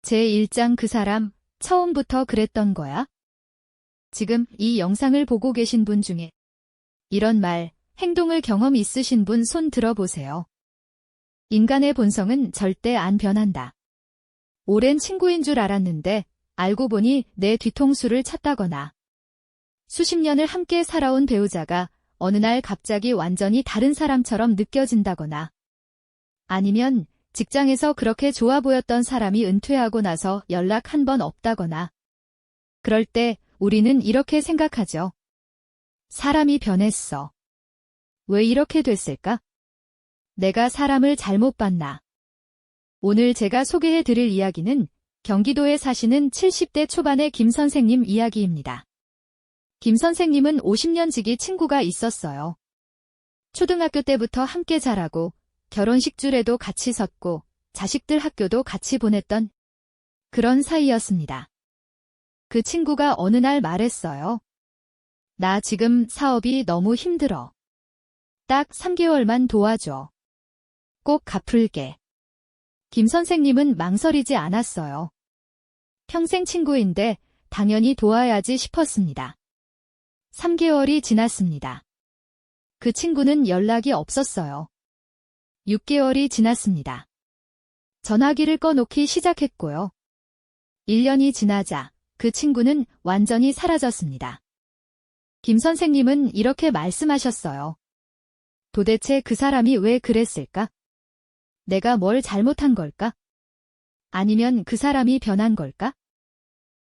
제1장 그 사람, 처음부터 그랬던 거야? 지금 이 영상을 보고 계신 분 중에 이런 말, 행동을 경험 있으신 분 손 들어보세요. 인간의 본성은 절대 안 변한다. 오랜 친구인 줄 알았는데 알고 보니 내 뒤통수를 쳤다거나 수십 년을 함께 살아온 배우자가 어느 날 갑자기 완전히 다른 사람처럼 느껴진다거나 아니면 직장에서 그렇게 좋아 보였던 사람이 은퇴하고 나서 연락 한 번 없다거나 그럴 때 우리는 이렇게 생각하죠. 사람이 변했어. 왜 이렇게 됐을까? 내가 사람을 잘못 봤나? 오늘 제가 소개해 드릴 이야기는 경기도에 사시는 70대 초반의 김 선생님 이야기입니다. 김 선생님은 50년 지기 친구가 있었어요. 초등학교 때부터 함께 자라고 결혼식 줄에도 같이 섰고 자식들 학교도 같이 보냈던 그런 사이였습니다. 그 친구가 어느 날 말했어요. 나 지금 사업이 너무 힘들어. 딱 3개월만 도와줘. 꼭 갚을게. 김 선생님은 망설이지 않았어요. 평생 친구인데 당연히 도와야지 싶었습니다. 3개월이 지났습니다. 그 친구는 연락이 없었어요. 6개월이 지났습니다. 전화기를 꺼놓기 시작했고요. 1년이 지나자 그 친구는 완전히 사라졌습니다. 김 선생님은 이렇게 말씀하셨어요. 도대체 그 사람이 왜 그랬을까? 내가 뭘 잘못한 걸까? 아니면 그 사람이 변한 걸까?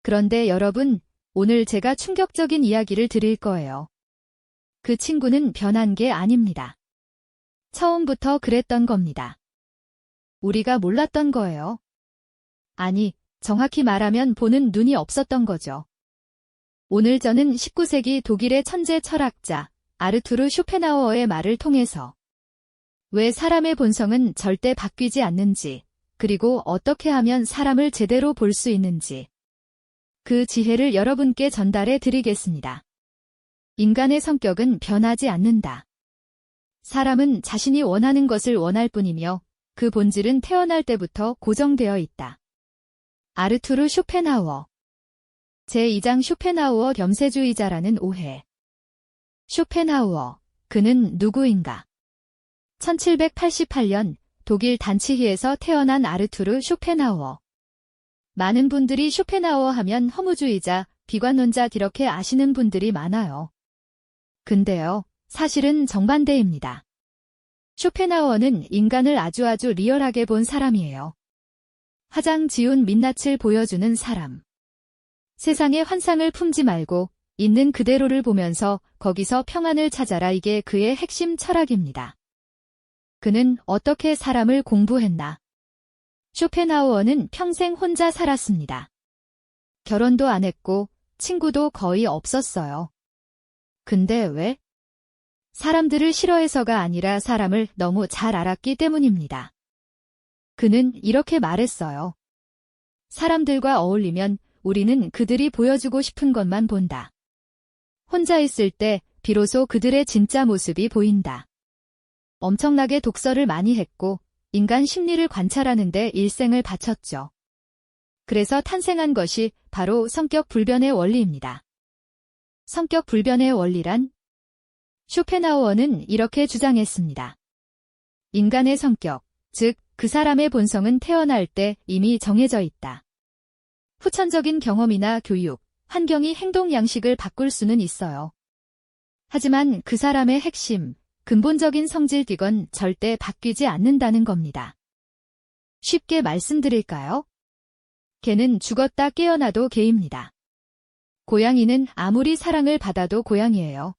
그런데 여러분, 오늘 제가 충격적인 이야기를 드릴 거예요. 그 친구는 변한 게 아닙니다. 처음부터 그랬던 겁니다. 우리가 몰랐던 거예요. 아니, 정확히 말하면 보는 눈이 없었던 거죠. 오늘 저는 19세기 독일의 천재 철학자 아르투르 쇼펜하우어의 말을 통해서 왜 사람의 본성은 절대 바뀌지 않는지, 그리고 어떻게 하면 사람을 제대로 볼 수 있는지 그 지혜를 여러분께 전달해 드리겠습니다. 인간의 성격은 변하지 않는다. 사람은 자신이 원하는 것을 원할 뿐이며 그 본질은 태어날 때부터 고정되어 있다. 아르투르 쇼펜하우어. 제2장 쇼펜하우어 겸세주의자라는 오해. 쇼펜하우어, 그는 누구인가? 1788년 독일 단치히에서 태어난 아르투르 쇼펜하우어. 많은 분들이 쇼펜하우어 하면 허무주의자, 비관론자 이렇게 아시는 분들이 많아요. 근데요, 사실은 정반대입니다. 쇼펜하우어는 인간을 아주 리얼하게 본 사람이에요. 화장 지운 민낯을 보여주는 사람. 세상의 환상을 품지 말고 있는 그대로를 보면서 거기서 평안을 찾아라, 이게 그의 핵심 철학입니다. 그는 어떻게 사람을 공부했나? 쇼펜하우어는 평생 혼자 살았습니다. 결혼도 안 했고 친구도 거의 없었어요. 근데 왜? 사람들을 싫어해서가 아니라 사람을 너무 잘 알았기 때문입니다. 그는 이렇게 말했어요. 사람들과 어울리면 우리는 그들이 보여주고 싶은 것만 본다. 혼자 있을 때 비로소 그들의 진짜 모습이 보인다. 엄청나게 독서를 많이 했고 인간 심리를 관찰하는 데 일생을 바쳤죠. 그래서 탄생한 것이 바로 성격 불변의 원리입니다. 성격 불변의 원리란? 쇼펜하우어는 이렇게 주장했습니다. 인간의 성격, 즉 그 사람의 본성은 태어날 때 이미 정해져 있다. 후천적인 경험이나 교육, 환경이 행동 양식을 바꿀 수는 있어요. 하지만 그 사람의 핵심, 근본적인 성질 이건 절대 바뀌지 않는다는 겁니다. 쉽게 말씀드릴까요? 개는 죽었다 깨어나도 개입니다. 고양이는 아무리 사랑을 받아도 고양이예요.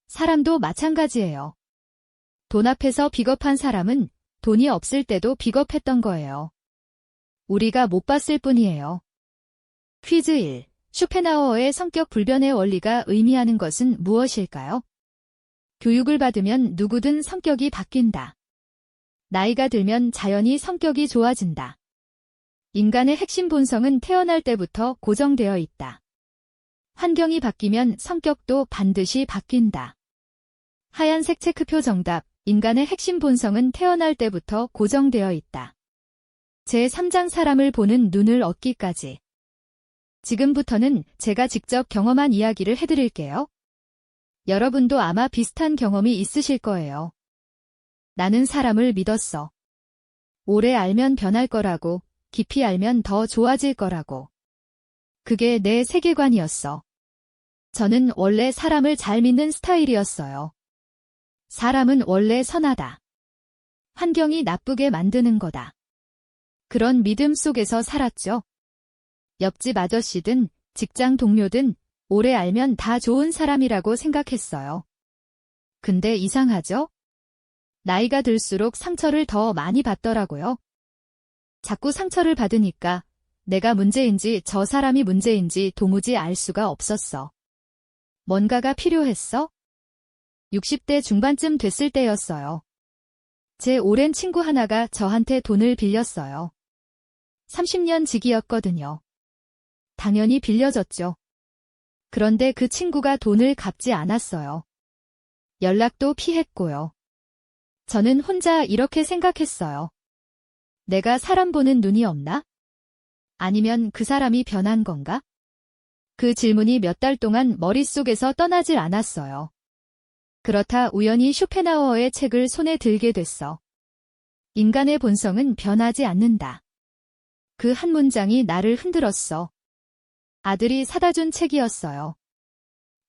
사람도 마찬가지예요. 돈 앞에서 비겁한 사람은 돈이 없을 때도 비겁했던 거예요. 우리가 못 봤을 뿐이에요. 퀴즈 1. 쇼펜하우어의 성격 불변의 원리가 의미하는 것은 무엇일까요? 교육을 받으면 누구든 성격이 바뀐다. 나이가 들면 자연히 성격이 좋아진다. 인간의 핵심 본성은 태어날 때부터 고정되어 있다. 환경이 바뀌면 성격도 반드시 바뀐다. 하얀색 체크표 정답. 인간의 핵심 본성은 태어날 때부터 고정되어 있다. 제3장 사람을 보는 눈을 얻기까지. 지금부터는 제가 직접 경험한 이야기를 해드릴게요. 여러분도 아마 비슷한 경험이 있으실 거예요. 나는 사람을 믿었어. 오래 알면 변할 거라고, 깊이 알면 더 좋아질 거라고. 그게 내 세계관이었어. 저는 원래 사람을 잘 믿는 스타일이었어요. 사람은 원래 선하다. 환경이 나쁘게 만드는 거다. 그런 믿음 속에서 살았죠. 옆집 아저씨든 직장 동료든 오래 알면 다 좋은 사람이라고 생각했어요. 근데 이상하죠? 나이가 들수록 상처를 더 많이 받더라고요. 자꾸 상처를 받으니까 내가 문제인지 저 사람이 문제인지 도무지 알 수가 없었어. 뭔가가 필요했어? 60대 중반쯤 됐을 때였어요. 제 오랜 친구 하나가 저한테 돈을 빌렸어요. 30년 지기였거든요. 당연히 빌려줬죠. 그런데 그 친구가 돈을 갚지 않았어요. 연락도 피했고요. 저는 혼자 이렇게 생각했어요. 내가 사람 보는 눈이 없나? 아니면 그 사람이 변한 건가? 그 질문이 몇 달 동안 머릿속에서 떠나질 않았어요. 그렇다 우연히 쇼펜하우어의 책을 손에 들게 됐어. 인간의 본성은 변하지 않는다. 그 한 문장이 나를 흔들었어. 아들이 사다 준 책이었어요.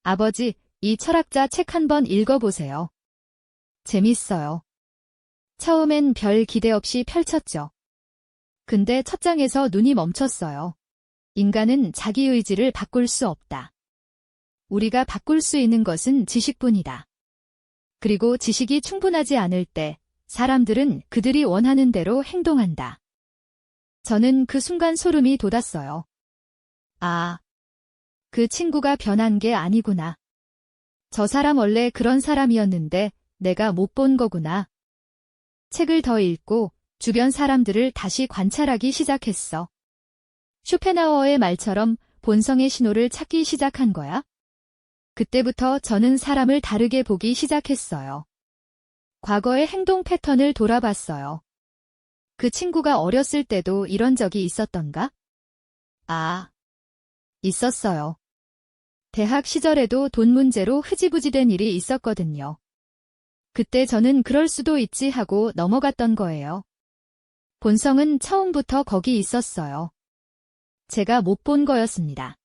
아버지, 이 철학자 책 한번 읽어보세요. 재밌어요. 처음엔 별 기대 없이 펼쳤죠. 근데 첫 장에서 눈이 멈췄어요. 인간은 자기 의지를 바꿀 수 없다. 우리가 바꿀 수 있는 것은 지식뿐이다. 그리고 지식이 충분하지 않을 때 사람들은 그들이 원하는 대로 행동한다. 저는 그 순간 소름이 돋았어요. 아, 그 친구가 변한 게 아니구나. 저 사람 원래 그런 사람이었는데 내가 못 본 거구나. 책을 더 읽고 주변 사람들을 다시 관찰하기 시작했어. 쇼펜하우어의 말처럼 본성의 신호를 찾기 시작한 거야. 그때부터 저는 사람을 다르게 보기 시작했어요. 과거의 행동 패턴을 돌아봤어요. 그 친구가 어렸을 때도 이런 적이 있었던가? 아, 있었어요. 대학 시절에도 돈 문제로 흐지부지 된 일이 있었거든요. 그때 저는 그럴 수도 있지 하고 넘어갔던 거예요. 본성은 처음부터 거기 있었어요. 제가 못 본 거였습니다.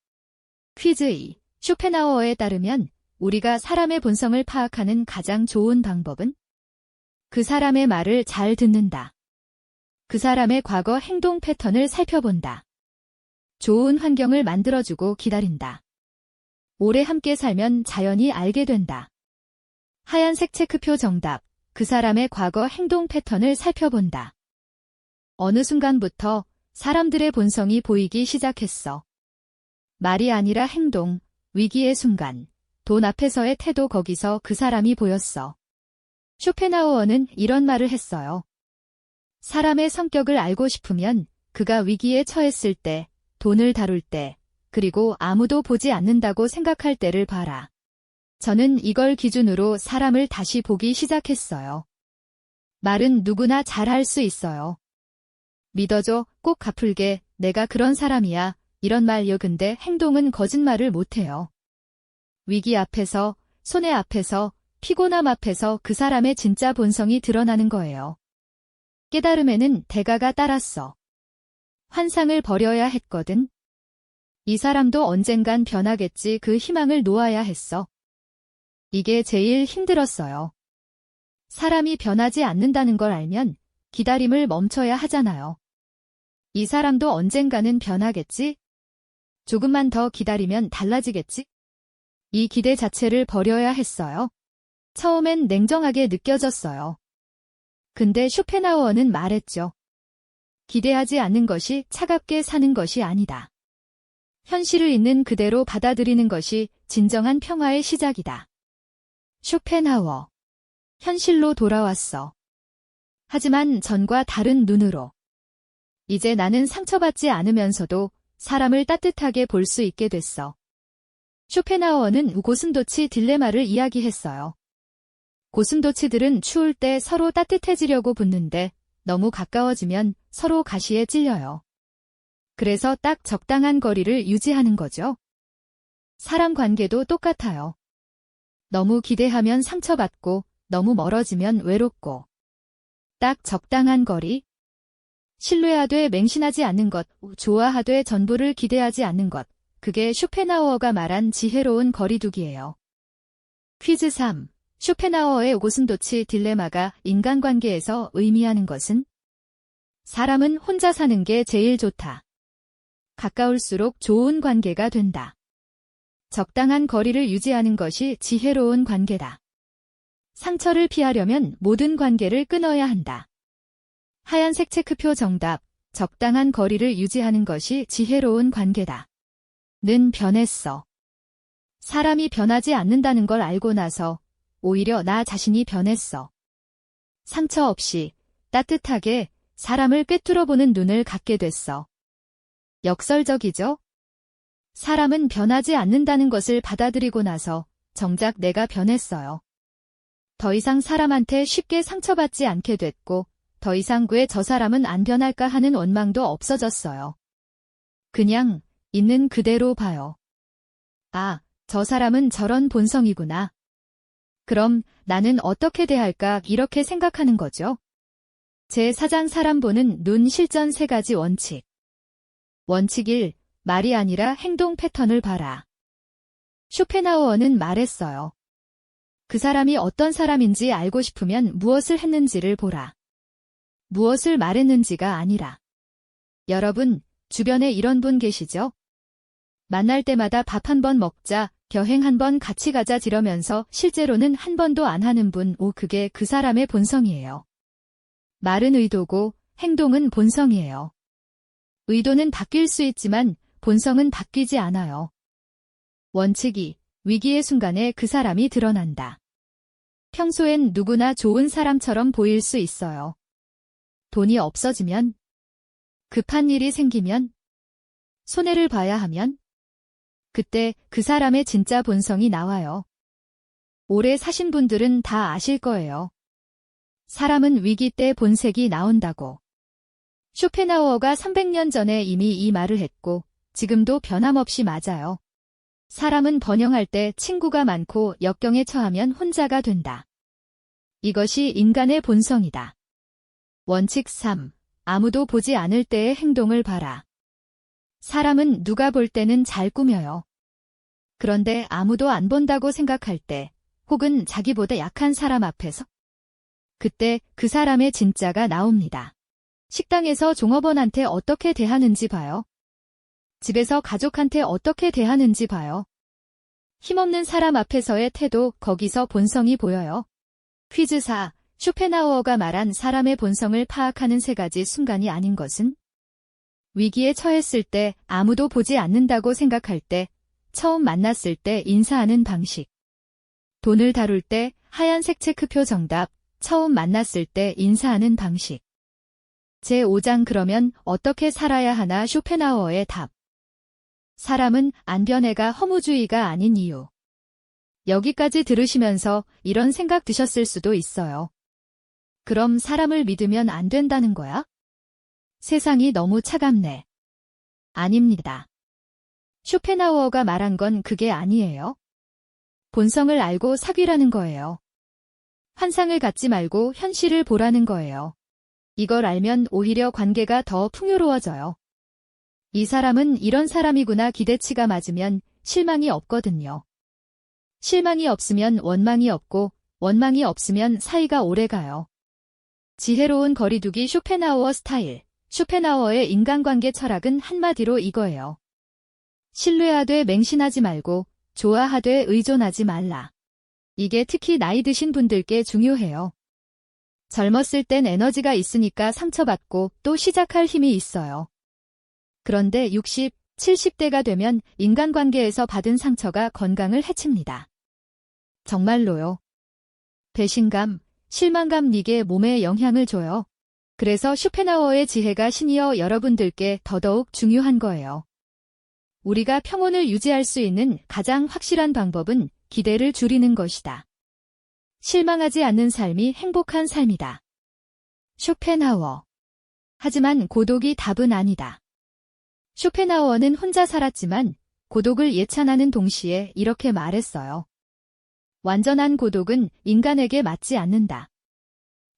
퀴즈 2. 쇼펜하우어에 따르면 우리가 사람의 본성을 파악하는 가장 좋은 방법은 그 사람의 말을 잘 듣는다. 그 사람의 과거 행동 패턴을 살펴본다. 좋은 환경을 만들어주고 기다린다. 오래 함께 살면 자연히 알게 된다. 하얀색 체크표 정답. 그 사람의 과거 행동 패턴을 살펴본다. 어느 순간부터 사람들의 본성이 보이기 시작했어. 말이 아니라 행동, 위기의 순간, 돈 앞에서의 태도 거기서 그 사람이 보였어. 쇼펜하우어는 이런 말을 했어요. 사람의 성격을 알고 싶으면 그가 위기에 처했을 때, 돈을 다룰 때, 그리고 아무도 보지 않는다고 생각할 때를 봐라. 저는 이걸 기준으로 사람을 다시 보기 시작했어요. 말은 누구나 잘할 수 있어요. 믿어줘, 꼭 갚을게, 내가 그런 사람이야, 이런 말요. 근데 행동은 거짓말을 못해요. 위기 앞에서, 손해 앞에서, 피곤함 앞에서 그 사람의 진짜 본성이 드러나는 거예요. 깨달음에는 대가가 따랐어. 환상을 버려야 했거든. 이 사람도 언젠간 변하겠지. 그 희망을 놓아야 했어. 이게 제일 힘들었어요. 사람이 변하지 않는다는 걸 알면 기다림을 멈춰야 하잖아요. 이 사람도 언젠가는 변하겠지? 조금만 더 기다리면 달라지겠지? 이 기대 자체를 버려야 했어요. 처음엔 냉정하게 느껴졌어요. 근데 쇼펜하우어는 말했죠. 기대하지 않는 것이 차갑게 사는 것이 아니다. 현실을 있는 그대로 받아들이는 것이 진정한 평화의 시작이다. 쇼펜하우어. 현실로 돌아왔어. 하지만 전과 다른 눈으로. 이제 나는 상처받지 않으면서도 사람을 따뜻하게 볼 수 있게 됐어. 쇼펜하우어는 고슴도치 딜레마를 이야기했어요. 고슴도치들은 추울 때 서로 따뜻해지려고 붙는데 너무 가까워지면 서로 가시에 찔려요. 그래서 딱 적당한 거리를 유지하는 거죠. 사람 관계도 똑같아요. 너무 기대하면 상처받고 너무 멀어지면 외롭고. 딱 적당한 거리. 신뢰하되 맹신하지 않는 것, 좋아하되 전부를 기대하지 않는 것. 그게 쇼펜하우어가 말한 지혜로운 거리두기예요. 퀴즈 3. 쇼펜하우어의 고슴도치 딜레마가 인간관계에서 의미하는 것은? 사람은 혼자 사는 게 제일 좋다. 가까울수록 좋은 관계가 된다. 적당한 거리를 유지하는 것이 지혜로운 관계다. 상처를 피하려면 모든 관계를 끊어야 한다. 하얀색 체크표 정답. 적당한 거리를 유지하는 것이 지혜로운 관계다. 는 변했어. 사람이 변하지 않는다는 걸 알고 나서 오히려 나 자신이 변했어. 상처 없이 따뜻하게 사람을 꿰뚫어보는 눈을 갖게 됐어. 역설적이죠? 사람은 변하지 않는다는 것을 받아들이고 나서 정작 내가 변했어요. 더 이상 사람한테 쉽게 상처받지 않게 됐고 더 이상 왜 저 사람은 안 변할까 하는 원망도 없어졌어요. 그냥 있는 그대로 봐요. 아, 저 사람은 저런 본성이구나. 그럼 나는 어떻게 대할까 이렇게 생각하는 거죠. 제4장 사람 보는 눈 실전 3가지 원칙. 원칙 1. 말이 아니라 행동 패턴을 봐라. 쇼펜하우어는 말했어요. 그 사람이 어떤 사람인지 알고 싶으면 무엇을 했는지를 보라. 무엇을 말했는지가 아니라. 여러분, 주변에 이런 분 계시죠? 만날 때마다 밥 한 번 먹자, 여행 한 번 같이 가자 지러면서 실제로는 한 번도 안 하는 분, 그게 그 사람의 본성이에요. 말은 의도고 행동은 본성이에요. 의도는 바뀔 수 있지만 본성은 바뀌지 않아요. 원칙 2. 위기의 순간에 그 사람이 드러난다. 평소엔 누구나 좋은 사람처럼 보일 수 있어요. 돈이 없어지면, 급한 일이 생기면, 손해를 봐야 하면, 그때 그 사람의 진짜 본성이 나와요. 오래 사신 분들은 다 아실 거예요. 사람은 위기 때 본색이 나온다고. 쇼펜하우어가 300년 전에 이미 이 말을 했고 지금도 변함없이 맞아요. 사람은 번영할 때 친구가 많고 역경에 처하면 혼자가 된다. 이것이 인간의 본성이다. 원칙 3. 아무도 보지 않을 때의 행동을 봐라. 사람은 누가 볼 때는 잘 꾸며요. 그런데 아무도 안 본다고 생각할 때, 혹은 자기보다 약한 사람 앞에서, 그때 그 사람의 진짜가 나옵니다. 식당에서 종업원한테 어떻게 대하는지 봐요. 집에서 가족한테 어떻게 대하는지 봐요. 힘없는 사람 앞에서의 태도, 거기서 본성이 보여요. 퀴즈 4. 쇼펜하우어가 말한 사람의 본성을 파악하는 3가지 순간이 아닌 것은? 위기에 처했을 때, 아무도 보지 않는다고 생각할 때, 처음 만났을 때 인사하는 방식. 돈을 다룰 때 하얀색 체크표 정답, 처음 만났을 때 인사하는 방식. 제5장 그러면 어떻게 살아야 하나 쇼펜하우어의 답. 사람은 안 변해가 허무주의가 아닌 이유. 여기까지 들으시면서 이런 생각 드셨을 수도 있어요. 그럼 사람을 믿으면 안 된다는 거야? 세상이 너무 차갑네. 아닙니다. 쇼펜하우어가 말한 건 그게 아니에요. 본성을 알고 사귀라는 거예요. 환상을 갖지 말고 현실을 보라는 거예요. 이걸 알면 오히려 관계가 더 풍요로워져요. 이 사람은 이런 사람이구나 기대치가 맞으면 실망이 없거든요. 실망이 없으면 원망이 없고 원망이 없으면 사이가 오래가요. 지혜로운 거리두기 쇼펜하우어 스타일. 쇼펜하우어의 인간관계 철학은 한마디로 이거예요. 신뢰하되 맹신하지 말고 좋아하되 의존하지 말라. 이게 특히 나이 드신 분들께 중요해요. 젊었을 땐 에너지가 있으니까 상처받고 또 시작할 힘이 있어요. 그런데 60, 70대가 되면 인간관계에서 받은 상처가 건강을 해칩니다. 정말로요. 배신감, 실망감 이게 몸에 영향을 줘요. 그래서 쇼펜하우어의 지혜가 시니어 여러분들께 더더욱 중요한 거예요. 우리가 평온을 유지할 수 있는 가장 확실한 방법은 기대를 줄이는 것이다. 실망하지 않는 삶이 행복한 삶이다. 쇼펜하우어 하지만 고독이 답은 아니다. 쇼펜하우어는 혼자 살았지만 고독을 예찬하는 동시에 이렇게 말했어요. 완전한 고독은 인간에게 맞지 않는다.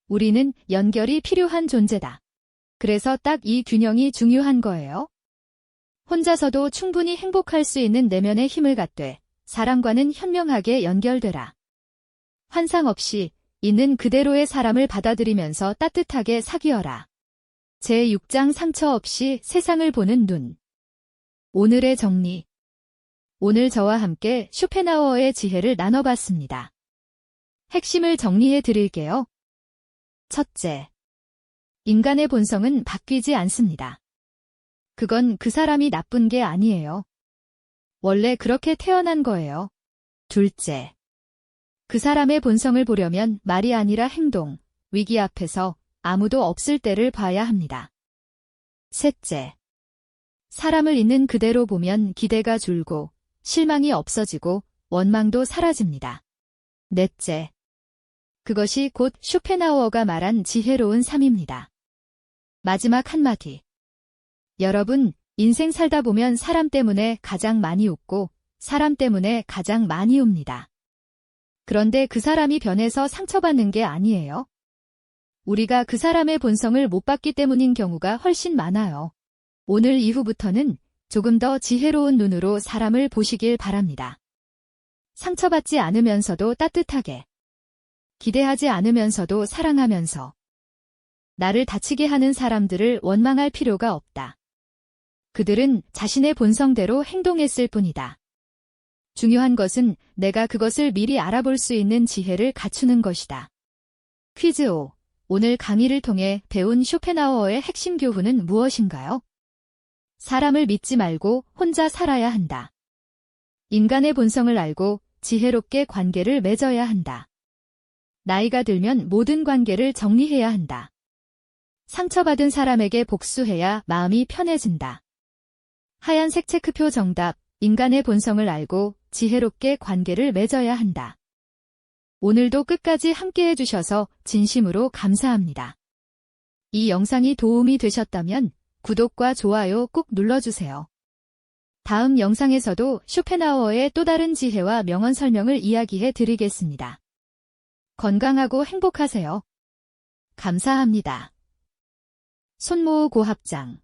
우리는 연결이 필요한 존재다. 그래서 딱 이 균형이 중요한 거예요. 혼자서도 충분히 행복할 수 있는 내면의 힘을 갖되 사람과는 현명하게 연결되라. 환상 없이 있는 그대로의 사람을 받아들이면서 따뜻하게 사귀어라. 제6장 상처 없이 세상을 보는 눈. 오늘의 정리. 오늘 저와 함께 쇼펜하우어의 지혜를 나눠봤습니다. 핵심을 정리해 드릴게요. 첫째. 인간의 본성은 바뀌지 않습니다. 그건 그 사람이 나쁜 게 아니에요. 원래 그렇게 태어난 거예요. 둘째. 그 사람의 본성을 보려면 말이 아니라 행동, 위기 앞에서 아무도 없을 때를 봐야 합니다. 셋째. 사람을 있는 그대로 보면 기대가 줄고 실망이 없어지고 원망도 사라집니다. 넷째. 그것이 곧 쇼펜하우어가 말한 지혜로운 삶입니다. 마지막 한마디. 여러분, 인생 살다 보면 사람 때문에 가장 많이 웃고 사람 때문에 가장 많이 웁니다. 그런데 그 사람이 변해서 상처받는 게 아니에요. 우리가 그 사람의 본성을 못 봤기 때문인 경우가 훨씬 많아요. 오늘 이후부터는 조금 더 지혜로운 눈으로 사람을 보시길 바랍니다. 상처받지 않으면서도 따뜻하게, 기대하지 않으면서도 사랑하면서, 나를 다치게 하는 사람들을 원망할 필요가 없다. 그들은 자신의 본성대로 행동했을 뿐이다. 중요한 것은 내가 그것을 미리 알아볼 수 있는 지혜를 갖추는 것이다. 퀴즈 5. 오늘 강의를 통해 배운 쇼펜하우어의 핵심 교훈은 무엇인가요? 사람을 믿지 말고 혼자 살아야 한다. 인간의 본성을 알고 지혜롭게 관계를 맺어야 한다. 나이가 들면 모든 관계를 정리해야 한다. 상처받은 사람에게 복수해야 마음이 편해진다. 하얀색 체크표 정답. 인간의 본성을 알고 지혜롭게 관계를 맺어야 한다. 오늘도 끝까지 함께해 주셔서 진심으로 감사합니다. 이 영상이 도움이 되셨다면 구독과 좋아요 꼭 눌러주세요. 다음 영상에서도 쇼펜하우어의 또 다른 지혜와 명언 설명을 이야기해 드리겠습니다. 건강하고 행복하세요. 감사합니다. 손모으고 합장.